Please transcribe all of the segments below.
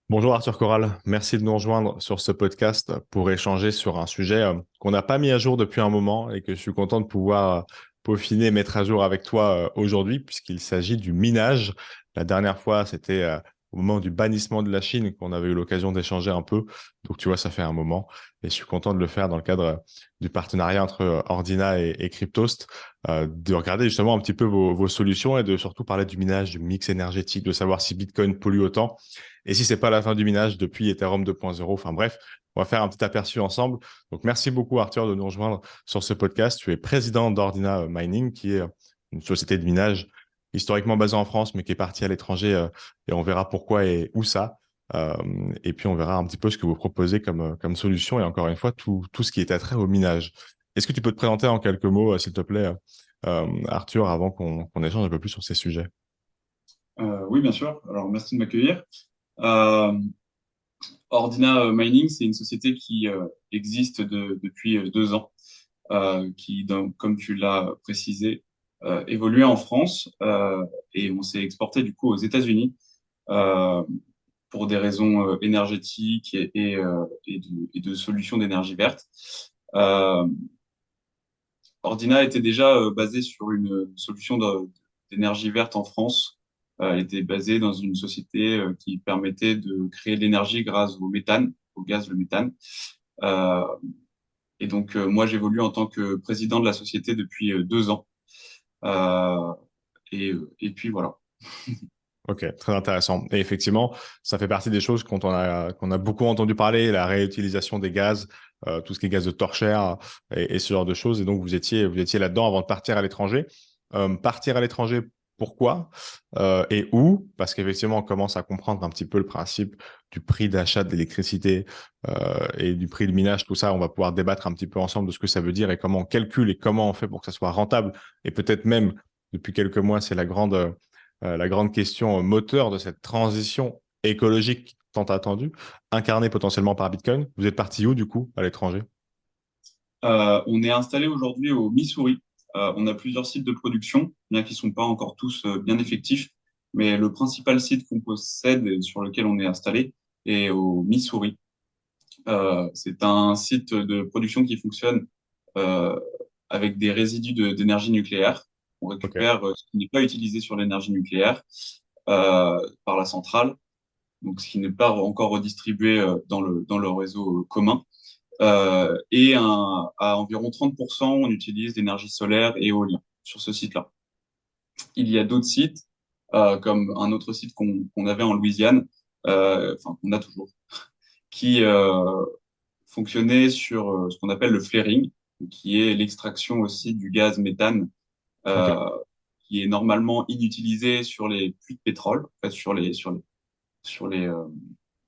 Bonjour Arthur Corral, merci de nous rejoindre sur ce podcast pour échanger sur un sujet qu'on n'a pas mis à jour depuis un moment et que je suis content de pouvoir peaufiner et mettre à jour avec toi aujourd'hui puisqu'il s'agit du minage. La dernière fois, c'était au moment du bannissement de la Chine qu'on avait eu l'occasion d'échanger un peu. Donc tu vois, ça fait un moment et je suis content de le faire dans le cadre du partenariat entre Ordina et Cryptost, de regarder justement un petit peu vos solutions et de surtout parler du minage, du mix énergétique, de savoir si Bitcoin pollue autant. Et si c'est pas la fin du minage depuis Ethereum 2.0, enfin bref, on va faire un petit aperçu ensemble. Donc merci beaucoup Arthur de nous rejoindre sur ce podcast. Tu es président d'Ordina Mining, qui est une société de minage historiquement basée en France, mais qui est partie à l'étranger, et on verra pourquoi et où ça. Euh, et puis on verra un petit peu ce que vous proposez comme solution et encore une fois tout ce qui est attrait au minage. Est-ce que tu peux te présenter en quelques mots, s'il te plaît, Arthur, avant qu'on échange un peu plus sur ces sujets? Oui, bien sûr. Alors, merci de m'accueillir. Euh, Ordina Mining, c'est une société qui existe depuis 2 ans, qui, comme tu l'as précisé, évoluait en France et on s'est exporté du coup aux États-Unis euh, pour des raisons énergétiques et de solutions d'énergie verte. Euh, Ordina était déjà basée sur une solution d'énergie verte en France. Elle était basée dans une société qui permettait de créer de l'énergie grâce au méthane, au gaz, le méthane. Euh, et donc, moi, j'évolue en tant que président de la société depuis 2 ans. Euh, et puis, voilà. Ok, très intéressant. Et effectivement, ça fait partie des choses qu'on a beaucoup entendu parler, la réutilisation des gaz, tout ce qui est gaz de torchère et ce genre de choses. Et donc, vous étiez là-dedans avant de partir à l'étranger. Partir à l'étranger, pourquoi? Et où? Parce qu'effectivement, on commence à comprendre un petit peu le principe du prix d'achat de l'électricité et du prix de minage, tout ça. On va pouvoir débattre un petit peu ensemble de ce que ça veut dire et comment on calcule et comment on fait pour que ça soit rentable. Et peut-être même, depuis quelques mois, c'est la grande question moteur de cette transition écologique tant attendue, incarnée potentiellement par Bitcoin. Vous êtes parti où, du coup, à l'étranger? On est installé aujourd'hui au Missouri. On a plusieurs sites de production, bien qu'ils ne sont pas encore tous bien effectifs. Mais le principal site qu'on possède et sur lequel on est installé est au Missouri. C'est un site de production qui fonctionne euh, avec des résidus d'énergie nucléaire. On Ok. récupère ce qui n'est pas utilisé sur l'énergie nucléaire par la centrale, donc ce qui n'est pas encore redistribué dans le réseau commun. À environ 30%, on utilise l'énergie solaire et éolien sur ce site-là. Il y a d'autres sites, comme un autre site qu'on avait en Louisiane, enfin qu'on a toujours, qui fonctionnait sur ce qu'on appelle le flaring, qui est l'extraction aussi du gaz méthane, Ok. euh, qui est normalement inutilisé sur les puits de pétrole, en fait, sur les, euh,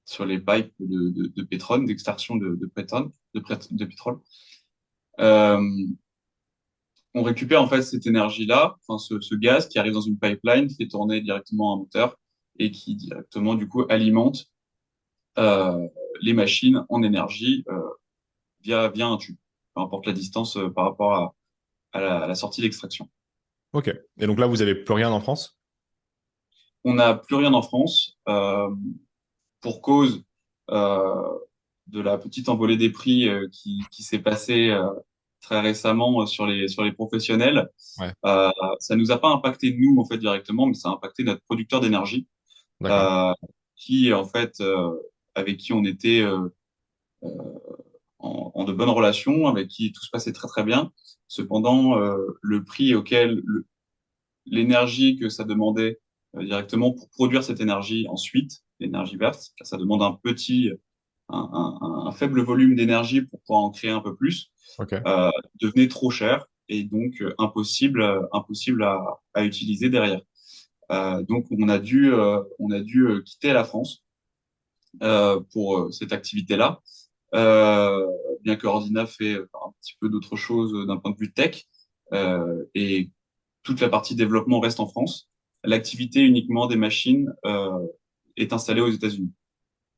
sur les pipes de pétrole, d'extraction de pétrole. Euh, on récupère en fait cette énergie-là, enfin ce gaz qui arrive dans une pipeline, qui fait tourner directement un moteur et qui directement du coup alimente euh, les machines en énergie via un tube, peu importe la distance par rapport à la sortie d'extraction. Ok. Et donc là, vous avez plus rien en France? On n'a plus rien en France pour cause euh, de la petite envolée des prix qui s'est passée très récemment sur les professionnels. Ouais. Euh, Ça nous a pas impacté nous en fait directement, mais ça a impacté notre producteur d'énergie D'accord. euh, qui en fait avec qui on était en de bonnes relations, avec qui tout se passait très très bien. Cependant, le prix auquel l'énergie que ça demandait directement pour produire cette énergie ensuite, l'énergie verte, car ça demande un faible volume d'énergie pour pouvoir en créer un peu plus, Ok. euh, devenait trop cher et donc impossible à utiliser derrière. Donc on a dû quitter la France pour cette activité-là. Bien que Ordina fait un petit peu d'autres choses d'un point de vue tech, et toute la partie développement reste en France. L'activité uniquement des machines est installée aux États-Unis.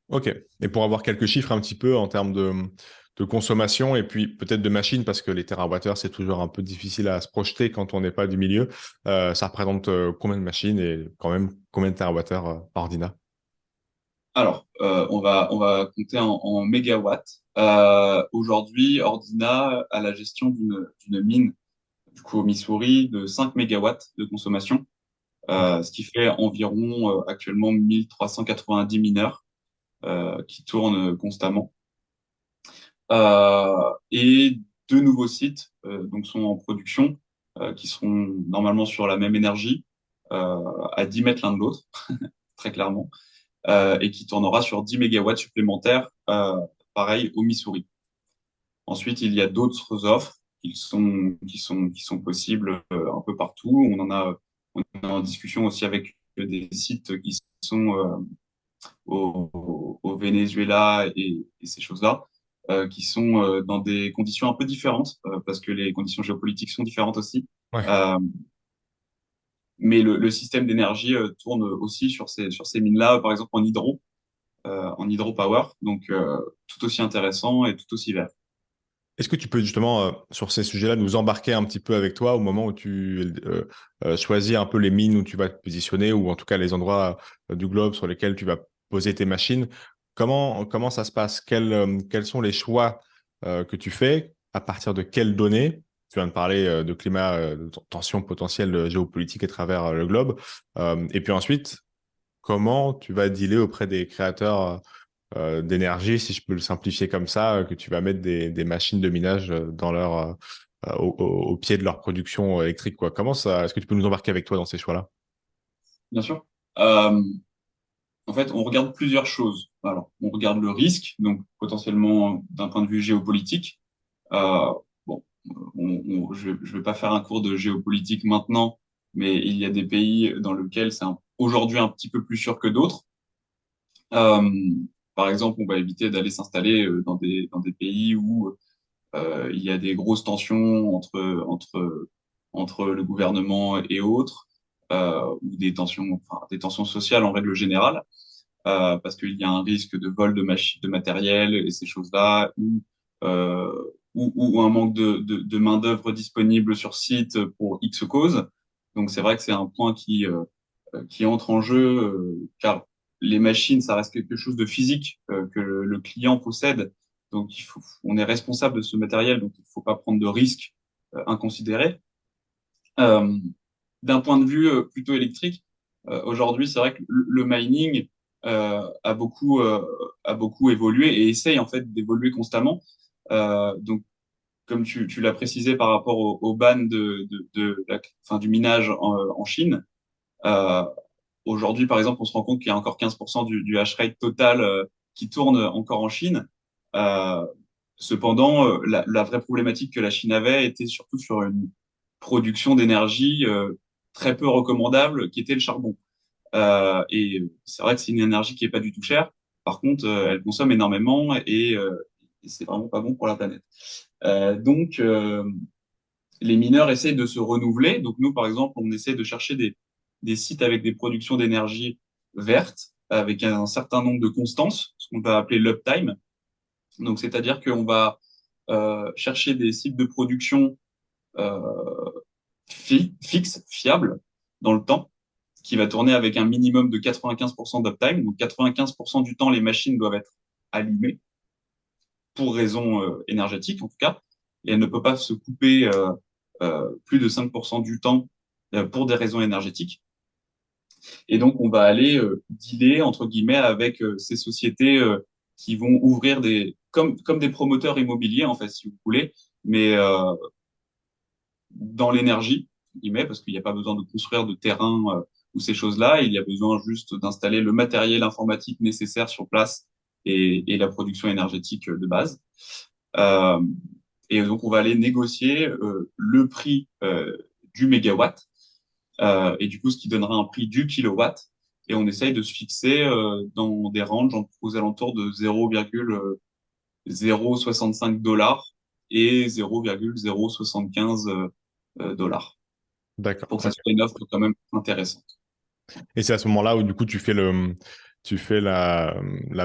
Ok. Et pour avoir quelques chiffres un petit peu en termes de consommation et puis peut-être de machines, parce que les terawattheures, c'est toujours un peu difficile à se projeter quand on n'est pas du milieu. Ça représente combien de machines et quand même combien de terawattheures par ordina? Alors, on va compter en mégawatts. Aujourd'hui, Ordina a la gestion d'une mine, du coup, au Missouri, de 5 mégawatts de consommation, ce qui fait environ actuellement 1390 mineurs qui tournent constamment. Et deux nouveaux sites donc sont en production, qui seront normalement sur la même énergie, à 10 mètres l'un de l'autre, très clairement, et qui tournera sur 10 mégawatts supplémentaires, pareil au Missouri. Ensuite, il y a d'autres offres qui sont possibles un peu partout. On est en discussion aussi avec des sites qui sont au Venezuela et ces choses-là, qui sont dans des conditions un peu différentes, parce que les conditions géopolitiques sont différentes aussi. Ouais. Euh, mais le système d'énergie tourne aussi sur ces mines-là, par exemple en hydropower, donc tout aussi intéressant et tout aussi vert. Est-ce que tu peux justement, sur ces sujets-là, nous embarquer un petit peu avec toi au moment où tu choisis un peu les mines où tu vas te positionner ou en tout cas les endroits du globe sur lesquels tu vas poser tes machines? Comment ça se passe? Quels sont les choix que tu fais? À partir de quelles données? Tu viens de parler de climat, de tensions potentielles géopolitiques à travers le globe. Et puis ensuite, comment tu vas dealer auprès des créateurs d'énergie, si je peux le simplifier comme ça, que tu vas mettre des machines de minage dans au pied de leur production électrique, quoi. Comment ça, est-ce que tu peux nous embarquer avec toi dans ces choix-là? Bien sûr. Euh, En fait, on regarde plusieurs choses. Alors, on regarde le risque, donc potentiellement d'un point de vue géopolitique. Euh, bon, je ne vais pas faire un cours de géopolitique maintenant, mais il y a des pays dans lesquels aujourd'hui un petit peu plus sûr que d'autres. Euh, Par exemple, on va éviter d'aller s'installer dans des pays où il y a des grosses tensions entre le gouvernement et autres, ou des tensions sociales en règle générale, parce qu'il y a un risque de vol de machines, de matériel et ces choses-là, euh, ou un manque de main-d'œuvre disponible sur site pour X cause. Donc c'est vrai que c'est un point qui entre en jeu, car les machines, ça reste quelque chose de physique que le client possède. Donc on est responsable de ce matériel, donc il ne faut pas prendre de risques inconsidérés. Euh, D'un point de vue plutôt électrique, aujourd'hui, c'est vrai que le mining a beaucoup évolué et essaye en fait d'évoluer constamment. Donc, comme tu l'as précisé par rapport au ban du minage en Chine, euh, aujourd'hui, par exemple, on se rend compte qu'il y a encore 15% du hash rate total qui tourne encore en Chine. Euh, Cependant, la vraie problématique que la Chine avait était surtout sur une production d'énergie très peu recommandable, qui était le charbon. Et c'est vrai que c'est une énergie qui est pas du tout chère. Par contre, elle consomme énormément et c'est vraiment pas bon pour la planète. Donc, les mineurs essayent de se renouveler. Donc, nous, par exemple, on essaie de chercher des sites avec des productions d'énergie vertes, avec un certain nombre de constances, ce qu'on va appeler l'uptime. Donc, c'est-à-dire qu'on va chercher des sites de production euh, fixes, fiables dans le temps, qui va tourner avec un minimum de 95% d'uptime. Donc 95% du temps, les machines doivent être allumées pour raison énergétique en tout cas, et elle ne peut pas se couper plus de 5% du temps pour des raisons énergétiques. Et donc on va aller dealer entre guillemets avec ces sociétés qui vont ouvrir comme des promoteurs immobiliers en fait si vous voulez, mais dans l'énergie, guillemets, parce qu'il n'y a pas besoin de construire de terrain ou ces choses-là. Il y a besoin juste d'installer le matériel informatique nécessaire sur place et la production énergétique de base. Euh, et donc, on va aller négocier le prix du mégawatt et du coup, ce qui donnera un prix du kilowatt. Et on essaye de se fixer dans des ranges aux alentours de 0,065 dollars et 0,075 dollars D'accord. pour que ça Ok. soit une offre quand même intéressante. Et c'est à ce moment-là où du coup tu fais la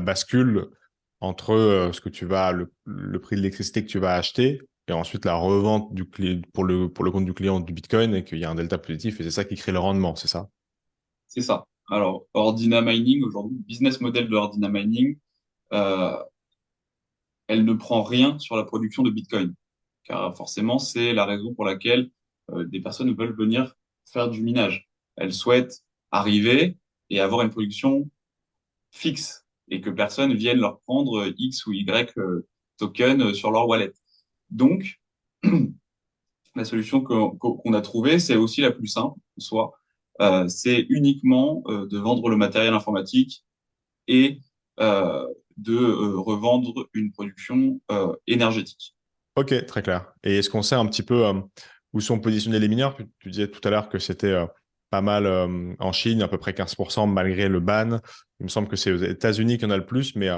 bascule entre ce que le prix de l'électricité que tu vas acheter et ensuite la revente pour le compte du client du Bitcoin et qu'il y a un delta positif et c'est ça qui crée le rendement, c'est ça? C'est ça. Alors, Ordina Mining, aujourd'hui, le business model de Ordina Mining, euh, elle ne prend rien sur la production de Bitcoin. Car forcément, c'est la raison pour laquelle des personnes veulent venir faire du minage. Elles souhaitent arriver et avoir une production fixe et que personne vienne leur prendre X ou Y token sur leur wallet. Donc, la solution qu'on a trouvée, c'est aussi la plus simple en soi. C'est uniquement de vendre le matériel informatique et de revendre une production énergétique. Ok, très clair. Et est-ce qu'on sait un petit peu où sont positionnés les mineurs? Tu disais tout à l'heure que c'était pas mal en Chine, à peu près 15% malgré le ban. Il me semble que c'est aux États-Unis qu'il y en a le plus, mais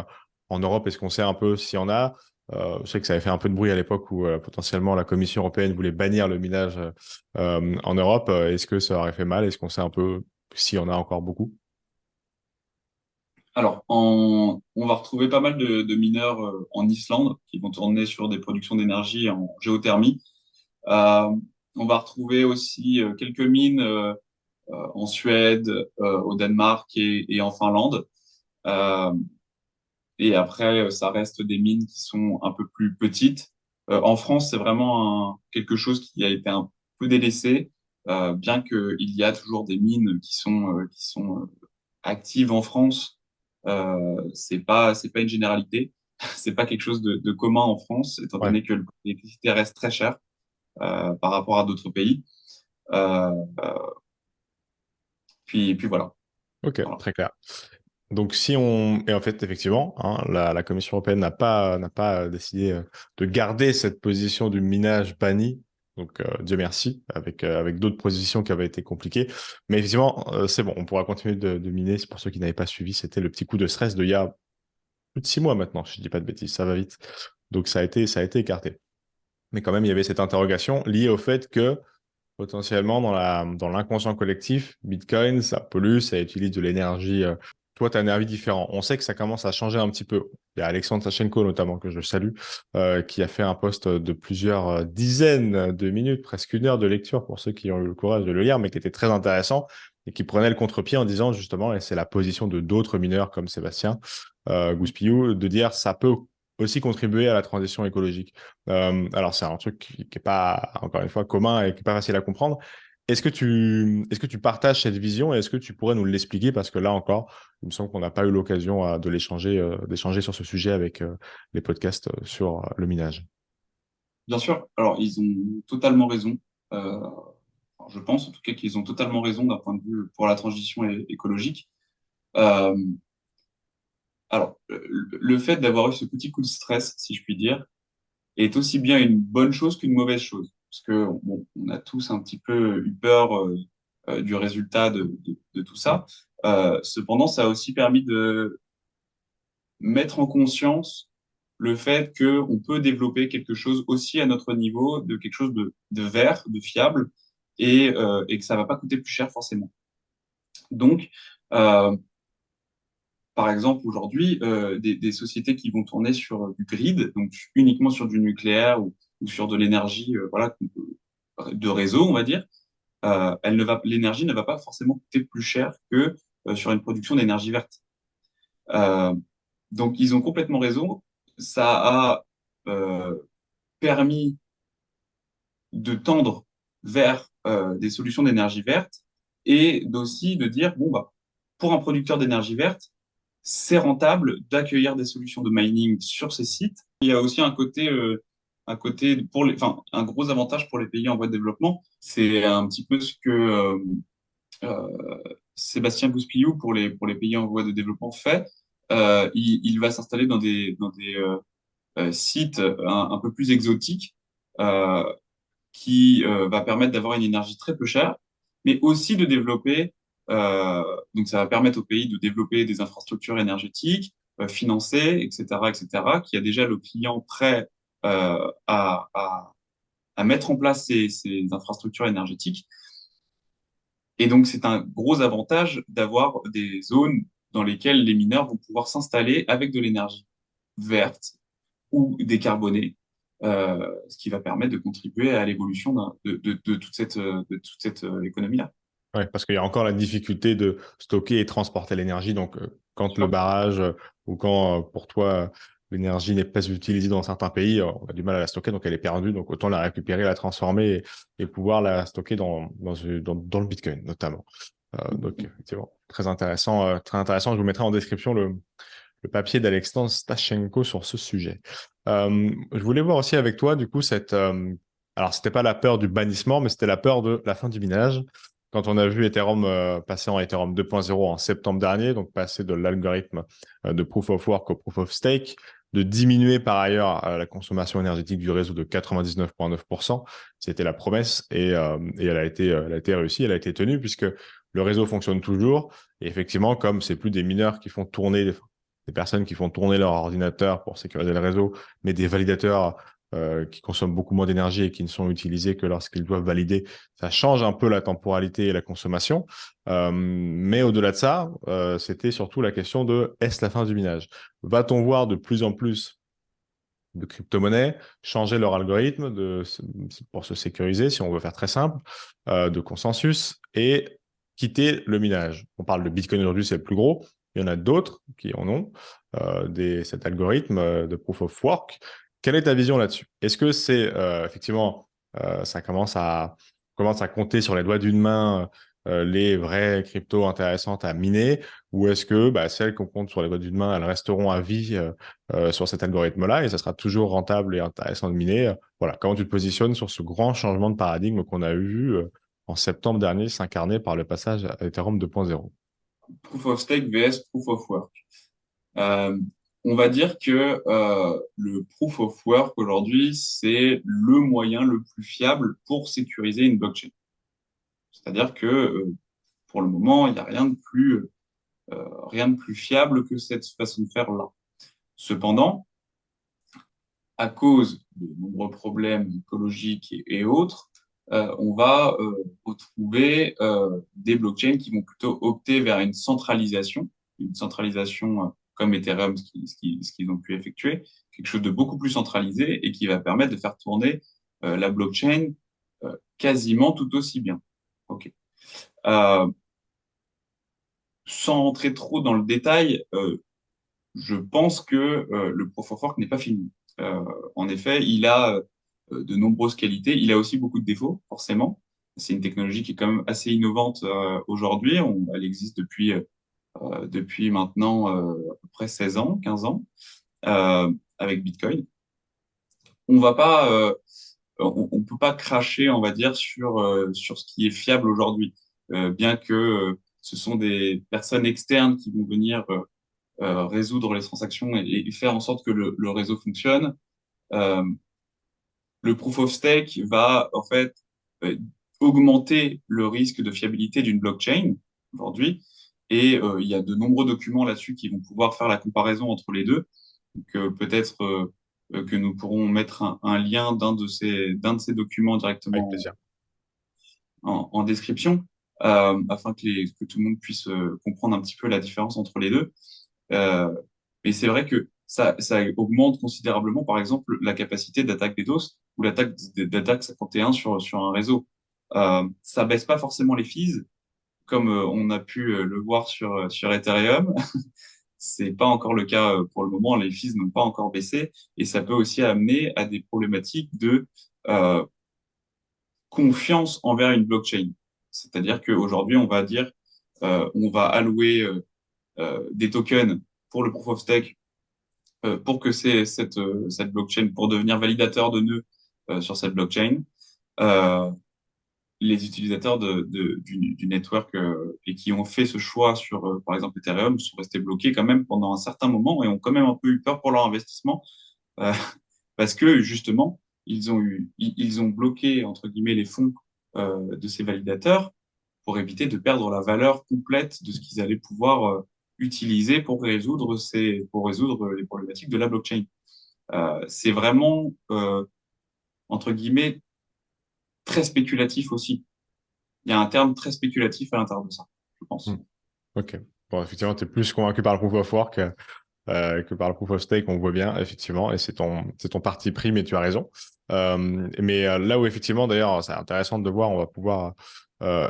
en Europe, est-ce qu'on sait un peu s'il y en a? Je sais que ça avait fait un peu de bruit à l'époque où potentiellement la Commission européenne voulait bannir le minage en Europe. Est-ce que ça aurait fait mal? Est-ce qu'on sait un peu s'il y en a encore beaucoup? Alors, on va retrouver pas mal de mineurs en Islande qui vont tourner sur des productions d'énergie en géothermie. Euh, on va retrouver aussi quelques mines en Suède, au Danemark et en Finlande. Euh, et après, ça reste des mines qui sont un peu plus petites. En France, c'est vraiment quelque chose qui a été un peu délaissé, bien qu'il y a toujours des mines qui sont actives en France. C'est pas une généralité. C'est pas quelque chose de commun en France, étant Ouais, donné que l'électricité reste très chère par rapport à d'autres pays. Euh, puis voilà. ok, Voilà. très clair. Donc, si on. Et en fait, effectivement, hein, la Commission européenne n'a pas décidé de garder cette position du minage banni. Donc, Dieu merci, avec d'autres positions qui avaient été compliquées. Mais effectivement, c'est bon, on pourra continuer de miner. C'est pour ceux qui n'avaient pas suivi. C'était le petit coup de stress d'il y a plus de 6 mois maintenant, si je dis pas de bêtises, ça va vite. Donc, ça a été écarté. Mais quand même, il y avait cette interrogation liée au fait que potentiellement dans l'inconscient collectif, Bitcoin, ça pollue, ça utilise de l'énergie. Toi, tu as un avis différent. On sait que ça commence à changer un petit peu. Il y a Alexandre Sachenko, notamment, que je salue, qui a fait un post de plusieurs dizaines de minutes, presque 1 heure de lecture pour ceux qui ont eu le courage de le lire, mais qui était très intéressant et qui prenait le contre-pied en disant justement, et c'est la position de d'autres mineurs comme Sébastien Gouspillou, de dire ça peut aussi contribuer à la transition écologique. Alors, c'est un truc qui n'est pas, encore une fois, commun et qui n'est pas facile à comprendre. Est-ce que tu partages cette vision et est-ce que tu pourrais nous l'expliquer? Parce que là encore, il me semble qu'on n'a pas eu l'occasion d'échanger sur ce sujet avec les podcasts sur le minage. Bien sûr. Alors, ils ont totalement raison. Enfin, je pense en tout cas qu'ils ont totalement raison d'un point de vue pour la transition écologique. Euh, alors, le fait d'avoir eu ce petit coup de stress, si je puis dire, est aussi bien une bonne chose qu'une mauvaise chose. Parce que bon, on a tous un petit peu eu peur du résultat de tout ça. Cependant, ça a aussi permis de mettre en conscience le fait qu'on peut développer quelque chose aussi à notre niveau, de quelque chose de vert, de fiable, et que ça va pas coûter plus cher forcément. Donc, euh, par exemple, aujourd'hui, des sociétés qui vont tourner sur du grid, donc uniquement sur du nucléaire ou sur de l'énergie, voilà, de réseau, on va dire, l'énergie ne va pas forcément coûter plus cher que sur une production d'énergie verte. Euh, donc, ils ont complètement raison. Ça a permis de tendre vers des solutions d'énergie verte et d'aussi de dire, bon, bah, pour un producteur d'énergie verte, c'est rentable d'accueillir des solutions de mining sur ces sites. Il y a aussi un côté enfin, un gros avantage pour les pays en voie de développement. C'est un petit peu ce que euh, Sébastien Gouspillou pour les pays en voie de développement fait. Il va s'installer dans des sites un peu plus exotiques euh, qui va permettre d'avoir une énergie très peu chère, mais aussi de développer, donc ça va permettre au pays de développer des infrastructures énergétiques financées, etc., etc., qui a déjà le client prêt à mettre en place ces infrastructures énergétiques. Et donc, c'est un gros avantage d'avoir des zones dans lesquelles les mineurs vont pouvoir s'installer avec de l'énergie verte ou décarbonée, ce qui va permettre de contribuer à l'évolution de toute cette économie-là. Ouais, parce qu'il y a encore la difficulté de stocker et transporter l'énergie. Donc, quand le barrage ou quand pour toi, l'énergie n'est pas utilisée dans certains pays, on a du mal à la stocker, donc elle est perdue. Donc, autant la récupérer, la transformer et pouvoir la stocker dans le Bitcoin, notamment. Donc, effectivement, très intéressant, très intéressant. Je vous mettrai en description le papier d'Alexandre Stachenko sur ce sujet. Je voulais voir aussi avec toi, du coup, alors, c'était pas la peur du bannissement, mais c'était la peur de la fin du minage. Quand on a vu Ethereum passer en Ethereum 2.0 en septembre dernier, donc passer de l'algorithme de Proof of Work au Proof of Stake, de diminuer par ailleurs la consommation énergétique du réseau de 99,9%, c'était la promesse et elle a été réussie, elle a été tenue puisque le réseau fonctionne toujours. Et effectivement, comme c'est plus des mineurs qui font tourner des personnes qui font tourner leur ordinateur pour sécuriser le réseau, mais des validateurs qui consomment beaucoup moins d'énergie et qui ne sont utilisés que lorsqu'ils doivent valider. Ça change un peu la temporalité et la consommation. Mais au-delà de ça, c'était surtout la question de est-ce la fin du minage? Va-t-on voir de plus en plus de crypto-monnaies changer leur algorithme pour se sécuriser, si on veut faire très simple, de consensus et quitter le minage? On parle de Bitcoin aujourd'hui, c'est le plus gros. Il y en a d'autres qui en ont cet algorithme de proof of work. Quelle est ta vision là-dessus? Est-ce que c'est effectivement, ça commence à compter sur les doigts d'une main les vraies cryptos intéressantes à miner, ou est-ce que celles qu'on compte sur les doigts d'une main, elles resteront à vie sur cet algorithme-là et ça sera toujours rentable et intéressant de miner? Voilà, comment tu te positionnes sur ce grand changement de paradigme qu'on a eu en septembre dernier s'incarner par le passage à Ethereum 2.0? Proof of Stake vs Proof of Work. Euh, on va dire que le Proof of Work aujourd'hui, c'est le moyen le plus fiable pour sécuriser une blockchain. C'est-à-dire que pour le moment, il n'y a rien de plus fiable que cette façon de faire là. Cependant, à cause de nombreux problèmes écologiques et autres, on va retrouver des blockchains qui vont plutôt opter vers une centralisation comme Ethereum, ce qu'ils ont pu effectuer, quelque chose de beaucoup plus centralisé et qui va permettre de faire tourner la blockchain quasiment tout aussi bien. Ok. Euh, Sans rentrer trop dans le détail, je pense que le Proof of Work n'est pas fini. Euh, En effet, il a de nombreuses qualités. Il a aussi beaucoup de défauts, forcément. C'est une technologie qui est quand même assez innovante aujourd'hui. Elle existe depuis maintenant à peu près 16 ans, 15 ans, avec Bitcoin. On va pas, on peut pas cracher, on va dire, sur ce qui est fiable aujourd'hui, bien que ce sont des personnes externes qui vont venir résoudre les transactions et faire en sorte que le réseau fonctionne. Euh, le proof of stake va en fait euh, augmenter le risque de fiabilité d'une blockchain aujourd'hui. Et il y a de nombreux documents là-dessus qui vont pouvoir faire la comparaison entre les deux. Donc peut-être que nous pourrons mettre un lien d'un de ces documents Avec directement plaisir. en description, afin que tout le monde puisse comprendre un petit peu la différence entre les deux. Euh, mais c'est vrai que ça augmente considérablement, par exemple, la capacité d'attaque des DOS ou d'attaque 51 sur un réseau. Ça baisse pas forcément les fees, comme on a pu le voir sur Ethereum. C'est pas encore le cas pour le moment. Les fees n'ont pas encore baissé et ça peut aussi amener à des problématiques de euh, confiance envers une blockchain. C'est-à-dire qu'aujourd'hui, on va allouer des tokens pour le proof of stake pour que cette blockchain, pour devenir validateur de nœuds sur cette blockchain, euh, les utilisateurs du network et qui ont fait ce choix sur, par exemple, Ethereum, sont restés bloqués quand même pendant un certain moment et ont quand même un peu eu peur pour leur investissement euh, parce que justement, ils ont bloqué, entre guillemets, les fonds de ces validateurs pour éviter de perdre la valeur complète de ce qu'ils allaient pouvoir utiliser pour résoudre les problématiques de la blockchain. C'est vraiment, entre guillemets, très spéculatif aussi. Il y a un terme très spéculatif à l'intérieur de ça, je Hmm. pense. Ok. Bon, effectivement, tu es plus convaincu par le proof of work. que par le proof of stake, on voit bien, effectivement, et c'est ton parti pris, mais tu as raison. Là où, effectivement, d'ailleurs, c'est intéressant de voir, on va pouvoir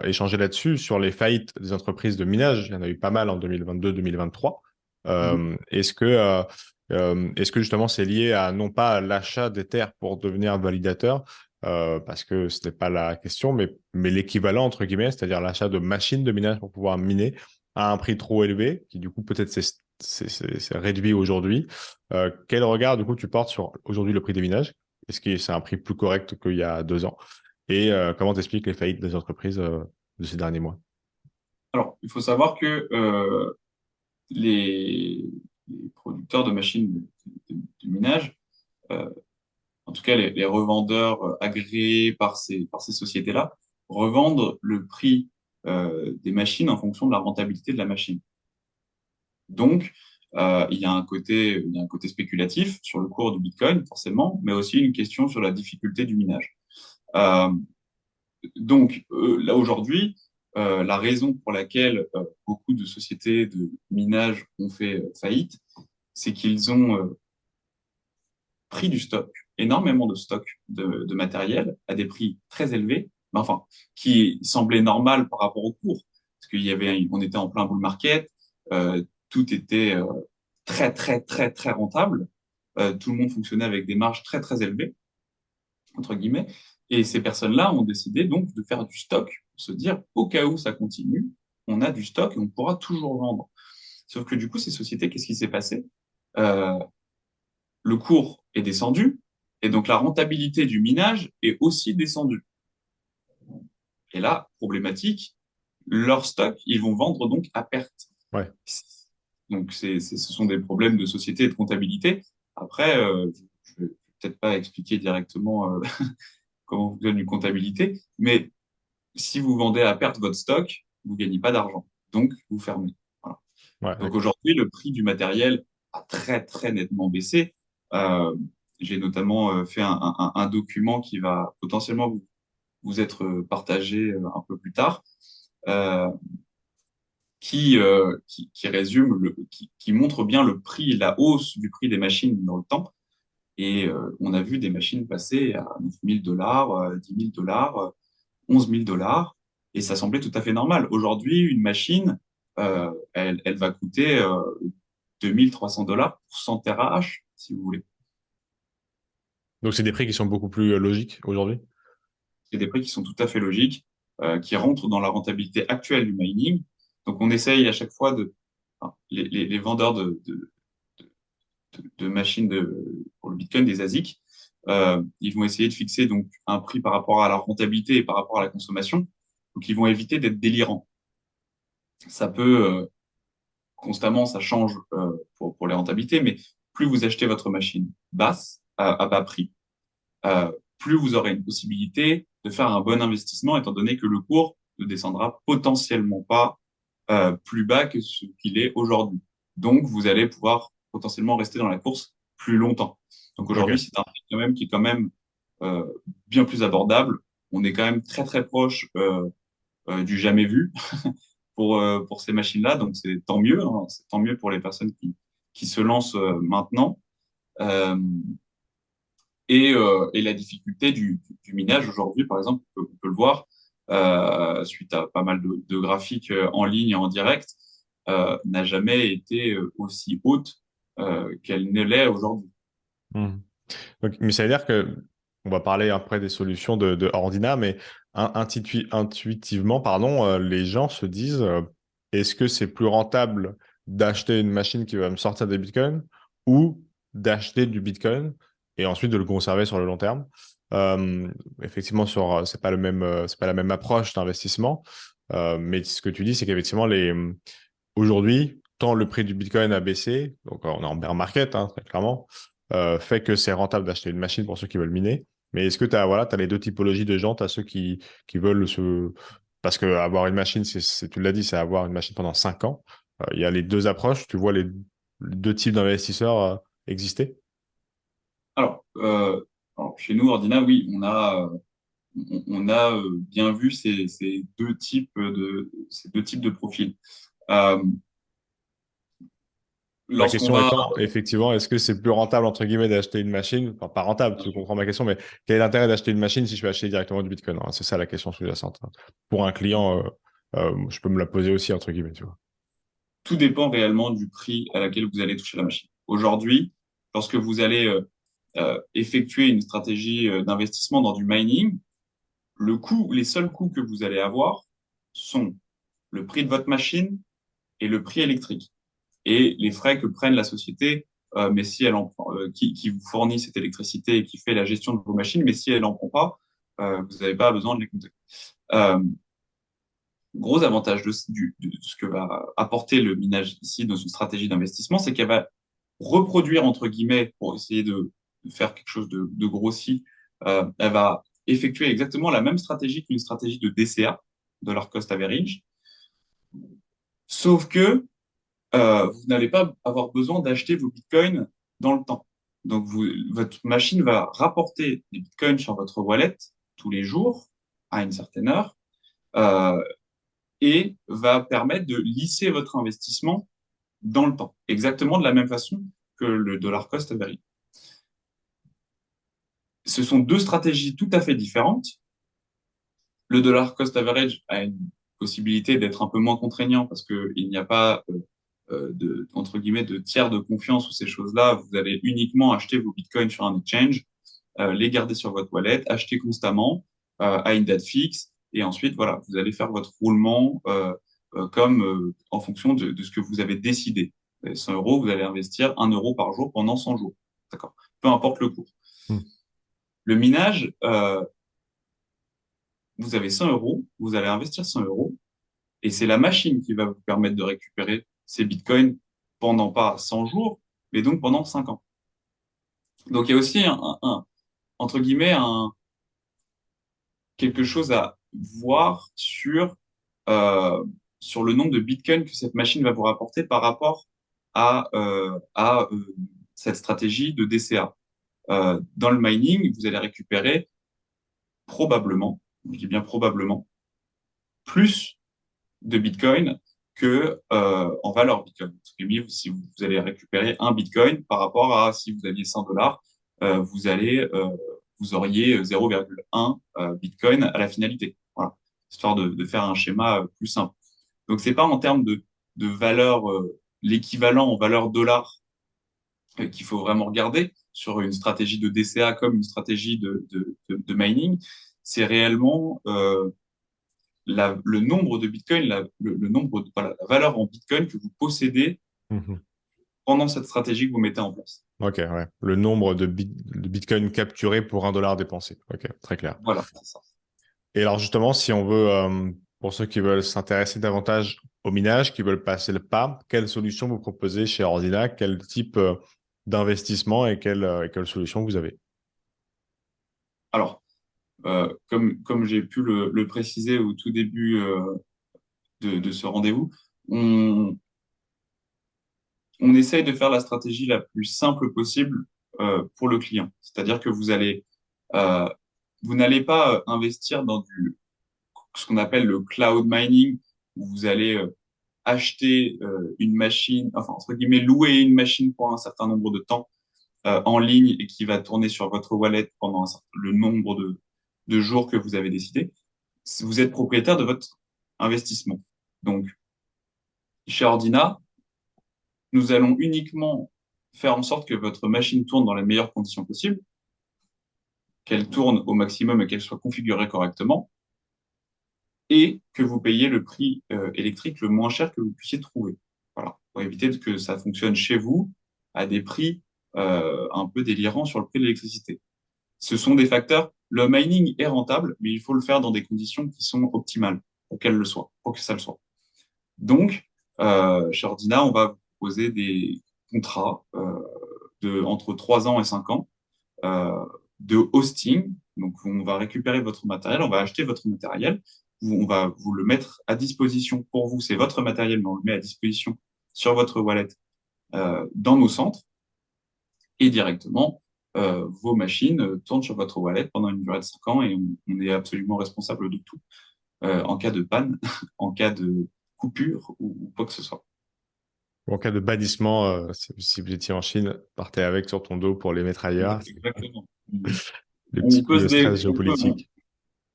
échanger là-dessus, sur les faillites des entreprises de minage. Il y en a eu pas mal en 2022-2023. Mhm. Est-ce que justement c'est lié à non pas à l'achat des terres pour devenir validateur, parce que ce n'est pas la question, mais l'équivalent, entre guillemets, c'est-à-dire l'achat de machines de minage pour pouvoir miner à un prix trop élevé, qui du coup peut-être c'est réduit aujourd'hui. Quel regard du coup tu portes sur aujourd'hui le prix des minages? Est-ce que c'est un prix plus correct qu'il y a 2 ans? Et comment t'expliques les faillites des entreprises de ces derniers mois? Alors, il faut savoir que les producteurs de machines de minage, euh, en tout cas les revendeurs agréés par ces sociétés-là, revendent le prix des machines en fonction de la rentabilité de la machine. Donc, il y a un côté spéculatif sur le cours du Bitcoin, forcément, mais aussi une question sur la difficulté du minage. Euh, Là aujourd'hui, la raison pour laquelle beaucoup de sociétés de minage ont fait faillite, c'est qu'ils ont pris du stock, énormément de stock de matériel à des prix très élevés, mais enfin, qui semblait normal par rapport au cours, parce on était en plein bull market, tout était très rentable, tout le monde fonctionnait avec des marges très élevées, entre guillemets, et ces personnes-là ont décidé donc de faire du stock, pour se dire, au cas où ça continue, on a du stock et on pourra toujours vendre. Sauf que du coup, ces sociétés, qu'est-ce qui s'est passé? Euh, le cours est descendu et donc la rentabilité du minage est aussi descendue. Et là, problématique, leur stock, ils vont vendre donc à perte. Ouais. Donc, ce sont des problèmes de société et de comptabilité. Après, je vais peut-être pas expliquer directement comment vous fonctionne une comptabilité, mais si vous vendez à perte votre stock, vous gagnez pas d'argent. Donc, vous fermez. Voilà. Ouais, Donc d'accord. aujourd'hui, le prix du matériel a très nettement baissé. Euh, j'ai notamment fait un document qui va potentiellement vous être partagé un peu plus tard, euh, qui résume, qui montre bien le prix, la hausse du prix des machines dans le temps. Et on a vu des machines passer à 9 000 dollars, 10 000 dollars, 11 000 dollars, et ça semblait tout à fait normal. Aujourd'hui, une machine, elle va coûter 2 300 dollars pour 100 TH, si vous voulez. Donc c'est des prix qui sont beaucoup plus logiques aujourd'hui? C'est des prix qui sont tout à fait logiques, qui rentrent dans la rentabilité actuelle du mining. Donc, on essaye à chaque fois enfin, les vendeurs de machines pour le Bitcoin, des ASIC, ils vont essayer de fixer donc un prix par rapport à la rentabilité et par rapport à la consommation. Donc, ils vont éviter d'être délirants. Ça peut constamment, ça change pour les rentabilités, mais plus vous achetez votre machine basse, à bas prix, plus vous aurez une possibilité de faire un bon investissement, étant donné que le cours ne descendra potentiellement pas plus bas que ce qu'il est aujourd'hui. Donc, vous allez pouvoir potentiellement rester dans la course plus longtemps. Donc aujourd'hui, Ok. c'est un prix quand même qui est quand même euh, bien plus abordable. On est quand même très proche du jamais vu pour ces machines-là. Donc c'est tant mieux, hein. C'est tant mieux pour les personnes qui se lancent maintenant. Euh, et la difficulté du minage aujourd'hui, par exemple, on peut le voir suite à pas mal de graphiques en ligne et en direct, n'a jamais été aussi haute qu'elle ne l'est aujourd'hui. Mhm. Mais ça veut dire que, on va parler après des solutions de Ordina, mais intuitivement, pardon, les gens se disent, est-ce que c'est plus rentable d'acheter une machine qui va me sortir des bitcoins ou d'acheter du bitcoin et ensuite de le conserver sur le long terme? Effectivement, c'est pas c'est pas la même approche d'investissement, mais ce que tu dis, c'est qu'effectivement, aujourd'hui, tant le prix du bitcoin a baissé, donc on est en bear market, hein, très clairement, fait que c'est rentable d'acheter une machine pour ceux qui veulent miner. Mais est-ce que tu as, voilà, t'as les deux typologies de gens? Tu as ceux qui veulent se... Parce que avoir une machine, tu l'as dit, c'est avoir une machine pendant 5 ans. Il y a les deux approches. Tu vois les deux types d'investisseurs exister? Alors, chez nous, Ordina, oui, on a bien vu ces deux types de profils. Euh, Ma Lorsqu'on question va, étant, effectivement, est-ce que c'est plus rentable, entre guillemets, d'acheter une machine? Enfin, pas rentable, bien tu sûr, comprends ma question, mais quel est l'intérêt d'acheter une machine si je vais acheter directement du Bitcoin, hein? C'est ça la question sous-jacente, hein. Pour un client, je peux me la poser aussi, entre guillemets, tu vois. tout dépend réellement du prix à laquelle vous allez toucher la machine. Aujourd'hui, lorsque vous allez effectuer une stratégie d'investissement dans du mining, les seuls coûts que vous allez avoir sont le prix de votre machine et le prix électrique et les frais que prenne la société, mais si elle qui vous fournit cette électricité et qui fait la gestion de vos machines, mais si elle n'en prend pas, vous n'avez pas besoin de les compter. Euh, Gros avantage de ce que va apporter le minage ici dans une stratégie d'investissement, c'est qu'elle va reproduire, entre guillemets, pour essayer de faire quelque chose de grossi, elle va effectuer exactement la même stratégie qu'une stratégie de DCA, Dollar Cost Average, sauf que vous n'allez pas avoir besoin d'acheter vos bitcoins dans le temps. Donc, votre machine va rapporter des bitcoins sur votre wallet tous les jours à une certaine heure euh, et va permettre de lisser votre investissement dans le temps, exactement de la même façon que le dollar cost average. Ce sont deux stratégies tout à fait différentes. Le dollar cost average a une possibilité d'être un peu moins contraignant parce qu'il n'y a pas entre guillemets, de tiers de confiance ou ces choses-là. Vous allez uniquement acheter vos bitcoins sur un exchange, les garder sur votre wallet, acheter constamment à une date fixe. Et ensuite, voilà, vous allez faire votre roulement comme en fonction de ce que vous avez décidé. 100 euros, vous allez investir 1 euro par jour pendant 100 jours. D'accord. Peu importe le cours. Hmm. Le minage, vous avez 100 euros, vous allez investir 100 euros, et c'est la machine qui va vous permettre de récupérer ces bitcoins pendant pas 100 jours, mais donc pendant 5 ans. Donc il y a aussi entre guillemets, quelque chose à voir euh, sur le nombre de bitcoins que cette machine va vous rapporter par rapport à cette stratégie de DCA. Dans le mining, vous allez récupérer probablement, je dis bien probablement, plus de Bitcoin que en valeur Bitcoin. Si vous allez récupérer un Bitcoin par rapport à si vous aviez 100 dollars, vous auriez 0,1 Bitcoin à la finalité. Voilà, histoire de faire un schéma plus simple. Donc c'est pas en termes de valeur, l'équivalent en valeur dollar qu'il faut vraiment regarder sur une stratégie de DCA comme une stratégie de mining. C'est réellement le nombre de Bitcoin, le nombre voilà, la valeur en Bitcoin que vous possédez Mhm. pendant cette stratégie que vous mettez en place. Ok, ouais. Le nombre de Bitcoin capturés pour 1 dollar dépensé. Ok, très clair. Voilà, c'est ça. Et alors justement, si on veut, pour ceux qui veulent s'intéresser davantage au minage, qui veulent passer le pas, quelle solution vous proposez chez Ordina? Quel type d'investissement et quelle solution vous avez? Alors, comme j'ai pu le préciser au tout début de ce rendez-vous, on, on essaye de faire la stratégie la plus simple possible pour le client. C'est-à-dire que euh, vous n'allez pas investir dans ce qu'on appelle le cloud mining, où vous allez acheter une machine, enfin, entre guillemets, louer une machine pour un certain nombre de temps en ligne et qui va tourner sur votre wallet pendant le nombre de jours que vous avez décidé. Vous êtes propriétaire de votre investissement. Donc, chez Ordina, nous allons uniquement faire en sorte que votre machine tourne dans les meilleures conditions possibles, qu'elle tourne au maximum et qu'elle soit configurée correctement, et que vous payiez le prix électrique le moins cher que vous puissiez trouver. Voilà, pour éviter que ça fonctionne chez vous à des prix un peu délirants sur le prix de l'électricité. Ce sont des facteurs. Le mining est rentable, mais il faut le faire dans des conditions qui sont optimales pour qu'elle le soit, pour que ça le soit. Donc, chez Ordina, on va vous proposer des contrats entre 3 ans et 5 ans euh, de hosting. Donc, on va récupérer votre matériel, on va acheter votre matériel, on va vous le mettre à disposition pour vous. C'est votre matériel, mais on le met à disposition sur votre wallet dans nos centres et directement, vos machines tournent sur votre wallet pendant une durée de 5 ans et on est absolument responsable de tout en cas de panne, en cas de coupure ou quoi que ce soit. Ou en cas de bannissement, si vous étiez en Chine, partez avec sur ton dos pour les mettre ailleurs. Exactement. Les petits On coups peut de se stress dé... géopolitique.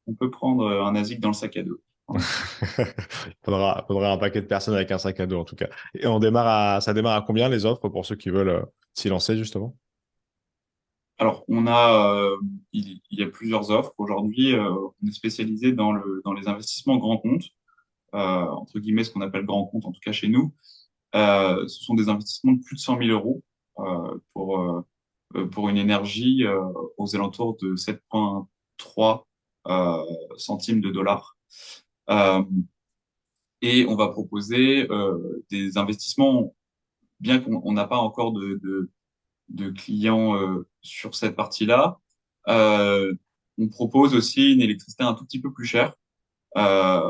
on peut prendre un ASIC dans le sac à dos. Voilà. Faudra un paquet de personnes avec un sac à dos, en tout cas. Et ça démarre à combien les offres pour ceux qui veulent s'y lancer, justement? Alors, il y a plusieurs offres. Aujourd'hui, on est spécialisé dans les investissements grands comptes, entre guillemets, ce qu'on appelle grands comptes, en tout cas chez nous. Ce sont des investissements de plus de 100 000 euros pour une énergie aux alentours de 7,3 centimes de dollars. Euh, et on va proposer des investissements, bien qu'on n'a pas encore de clients sur cette partie-là. Euh, on propose aussi une électricité un tout petit peu plus chère, euh,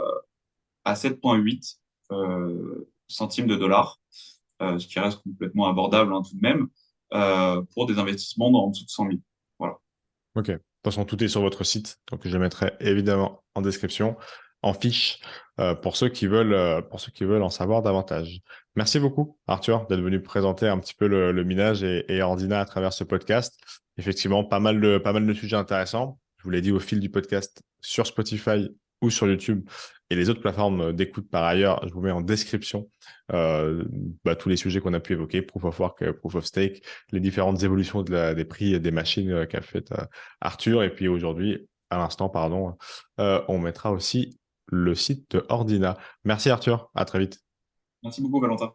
à 7,8 centimes de dollars, ce qui reste complètement abordable hein, tout de même, pour des investissements en dessous de 100 000. Voilà. Ok. De toute façon, tout est sur votre site, donc je le mettrai évidemment en description, en fiche, pour ceux qui veulent en savoir davantage. Merci beaucoup, Arthur, d'être venu présenter un petit peu le minage et Ordina à travers ce podcast. Effectivement, pas mal de sujets intéressants. Je vous l'ai dit au fil du podcast sur Spotify ou sur YouTube et les autres plateformes d'écoute par ailleurs. Je vous mets en description euh, tous les sujets qu'on a pu évoquer, Proof of Work, Proof of Stake, les différentes évolutions des prix des machines qu'a fait Arthur. Et puis aujourd'hui, à l'instant, pardon, on mettra aussi le site de Ordina. Merci Arthur, à très vite. Merci beaucoup, Valentin.